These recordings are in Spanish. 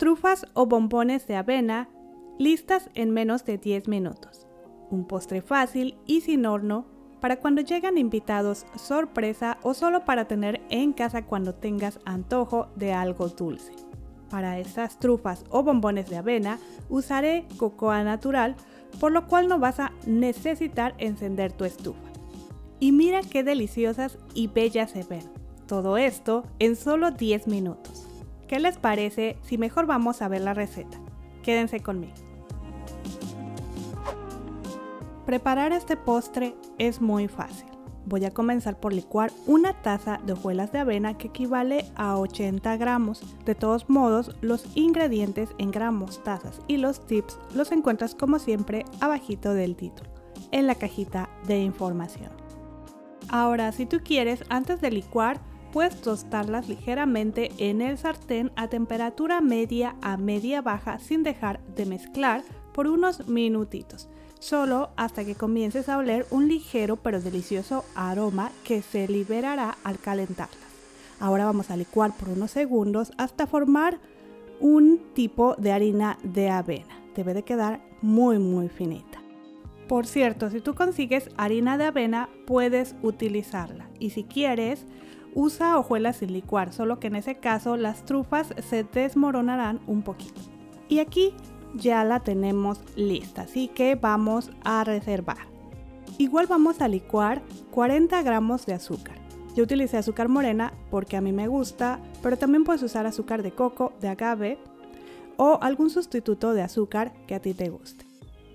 Trufas o bombones de avena listas en menos de 10 minutos. Un postre fácil y sin horno para cuando llegan invitados sorpresa o solo para tener en casa cuando tengas antojo de algo dulce. Para estas trufas o bombones de avena usaré cocoa natural, por lo cual no vas a necesitar encender tu estufa. Y mira qué deliciosas y bellas se ven. Todo esto en solo 10 minutos. ¿Qué les parece si mejor vamos a ver la receta? Quédense conmigo. Preparar este postre es muy fácil. Voy a comenzar por licuar una taza de hojuelas de avena que equivale a 80 gramos. De todos modos, los ingredientes en gramos, tazas y los tips los encuentras como siempre abajito del título, en la cajita de información. Ahora, si tú quieres, antes de licuar, puedes tostarlas ligeramente en el sartén a temperatura media a media baja sin dejar de mezclar por unos minutitos, solo hasta que comiences a oler un ligero pero delicioso aroma que se liberará al calentarlas. Ahora vamos a licuar por unos segundos hasta formar un tipo de harina de avena. Debe de quedar muy finita. Por cierto, si tú consigues harina de avena, puedes utilizarla. Y si quieres, usa hojuelas sin licuar, solo que en ese caso las trufas se desmoronarán un poquito. Y aquí ya la tenemos lista, así que vamos a reservar. Igual vamos a licuar 40 gramos de azúcar. Yo utilicé azúcar morena porque a mí me gusta, pero también puedes usar azúcar de coco, de agave o algún sustituto de azúcar que a ti te guste.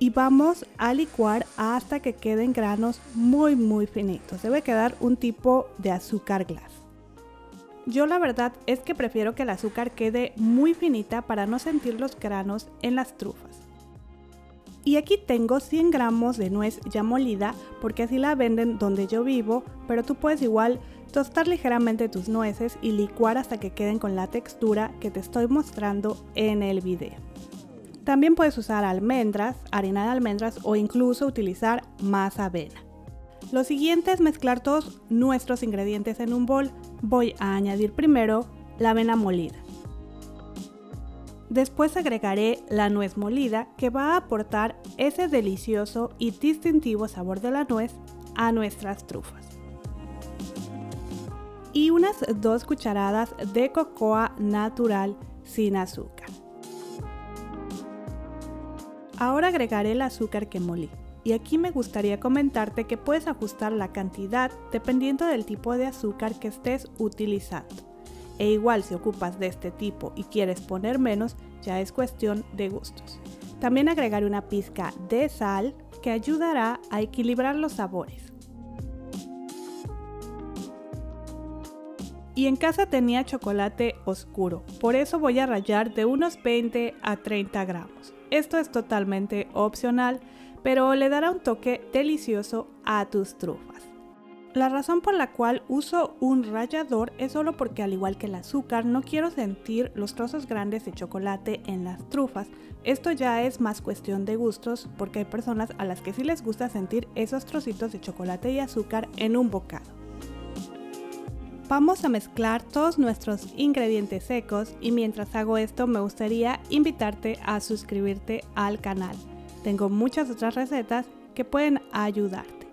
Y vamos a licuar hasta que queden granos muy finitos. Debe quedar un tipo de azúcar glass. Yo la verdad es que prefiero que el azúcar quede muy finita para no sentir los granos en las trufas. Y aquí tengo 100 gramos de nuez ya molida porque así la venden donde yo vivo, pero tú puedes igual tostar ligeramente tus nueces y licuar hasta que queden con la textura que te estoy mostrando en el video. También puedes usar almendras, harina de almendras o incluso utilizar más avena. Lo siguiente es mezclar todos nuestros ingredientes en un bol. Voy a añadir primero la avena molida. Después agregaré la nuez molida que va a aportar ese delicioso y distintivo sabor de la nuez a nuestras trufas. Y unas 2 cucharadas de cocoa natural sin azúcar. Ahora agregaré el azúcar que molí. Y aquí me gustaría comentarte que puedes ajustar la cantidad dependiendo del tipo de azúcar que estés utilizando. E igual si ocupas de este tipo y quieres poner menos, ya es cuestión de gustos. También agregaré una pizca de sal que ayudará a equilibrar los sabores. Y en casa tenía chocolate oscuro, por eso voy a rallar de unos 20 a 30 gramos. Esto es totalmente opcional, pero le dará un toque delicioso a tus trufas. La razón por la cual uso un rallador es solo porque, al igual que el azúcar, no quiero sentir los trozos grandes de chocolate en las trufas. Esto ya es más cuestión de gustos porque hay personas a las que sí les gusta sentir esos trocitos de chocolate y azúcar en un bocado. Vamos a mezclar todos nuestros ingredientes secos y mientras hago esto me gustaría invitarte a suscribirte al canal. Tengo muchas otras recetas que pueden ayudarte.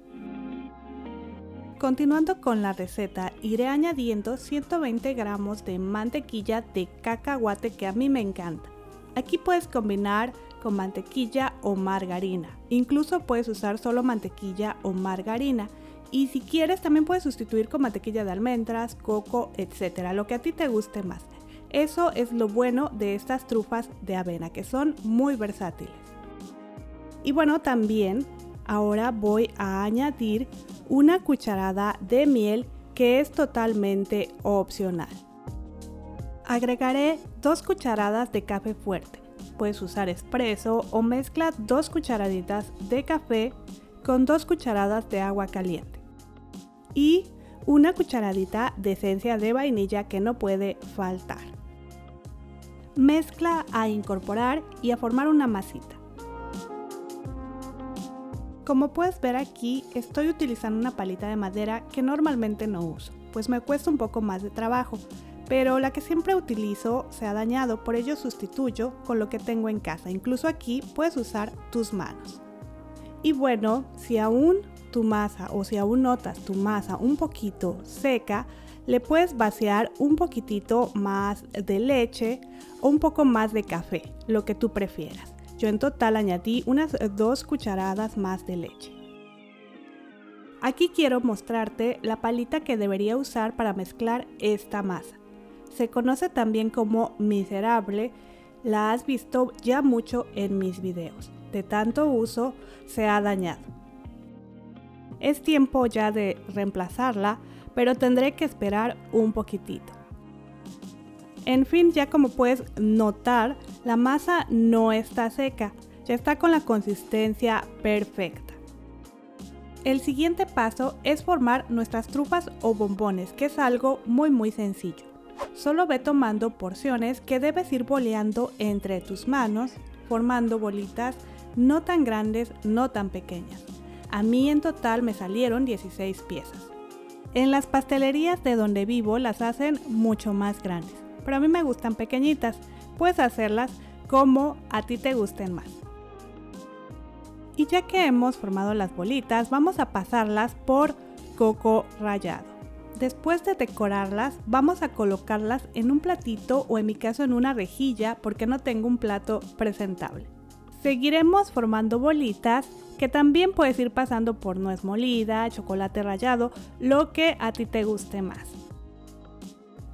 Continuando con la receta, iré añadiendo 120 gramos de mantequilla de cacahuate que a mí me encanta. Aquí puedes combinar con mantequilla o margarina. Incluso puedes usar solo mantequilla o margarina. Y si quieres también puedes sustituir con mantequilla de almendras, coco, etc. Lo que a ti te guste más. Eso es lo bueno de estas trufas de avena, que son muy versátiles. Y bueno, también ahora voy a añadir una cucharada de miel que es totalmente opcional. Agregaré 2 cucharadas de café fuerte. Puedes usar espresso o mezcla 2 cucharaditas de café con 2 cucharadas de agua caliente. Y una cucharadita de esencia de vainilla que no puede faltar. Mezcla a incorporar y a formar una masita. Como puedes ver aquí, estoy utilizando una palita de madera que normalmente no uso, pues me cuesta un poco más de trabajo, pero la que siempre utilizo se ha dañado, por ello sustituyo con lo que tengo en casa. Incluso aquí puedes usar tus manos. Y bueno, si aún tu masa o si aún notas tu masa un poquito seca, le puedes vaciar un poquitito más de leche o un poco más de café, lo que tú prefieras. Yo en total añadí unas 2 cucharadas más de leche. Aquí quiero mostrarte la palita que debería usar para mezclar esta masa. Se conoce también como miserable, la has visto ya mucho en mis videos. De tanto uso se ha dañado. Es tiempo ya de reemplazarla, pero tendré que esperar un poquitito. En fin, ya como puedes notar, la masa no está seca, ya está con la consistencia perfecta. El siguiente paso es formar nuestras trufas o bombones, que es algo muy sencillo. Solo ve tomando porciones que debes ir boleando entre tus manos, formando bolitas no tan grandes, no tan pequeñas. A mí en total me salieron 16 piezas. En las pastelerías de donde vivo las hacen mucho más grandes, pero a mí me gustan pequeñitas. Puedes hacerlas como a ti te gusten más. Y ya que hemos formado las bolitas, vamos a pasarlas por coco rallado. Después de decorarlas, vamos a colocarlas en un platito o en mi caso en una rejilla porque no tengo un plato presentable. Seguiremos formando bolitas que también puedes ir pasando por nuez molida, chocolate rallado, lo que a ti te guste más.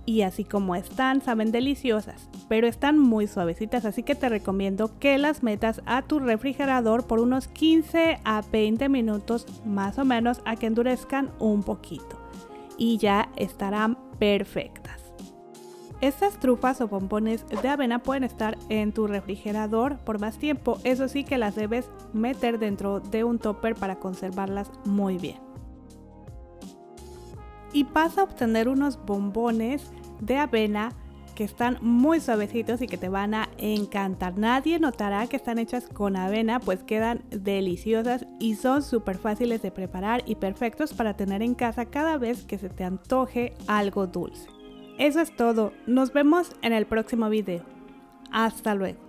Y así como están, saben deliciosas, pero están muy suavecitas, así que te recomiendo que las metas a tu refrigerador por unos 15 a 20 minutos más o menos a que endurezcan un poquito. Y ya estarán perfectas. Estas trufas o bombones de avena pueden estar en tu refrigerador por más tiempo, eso sí que las debes meter dentro de un tupper para conservarlas muy bien. Y vas a obtener unos bombones de avena que están muy suavecitos y que te van a encantar. Nadie notará que están hechas con avena, pues quedan deliciosas y son súper fáciles de preparar y perfectos para tener en casa cada vez que se te antoje algo dulce. Eso es todo, nos vemos en el próximo video. Hasta luego.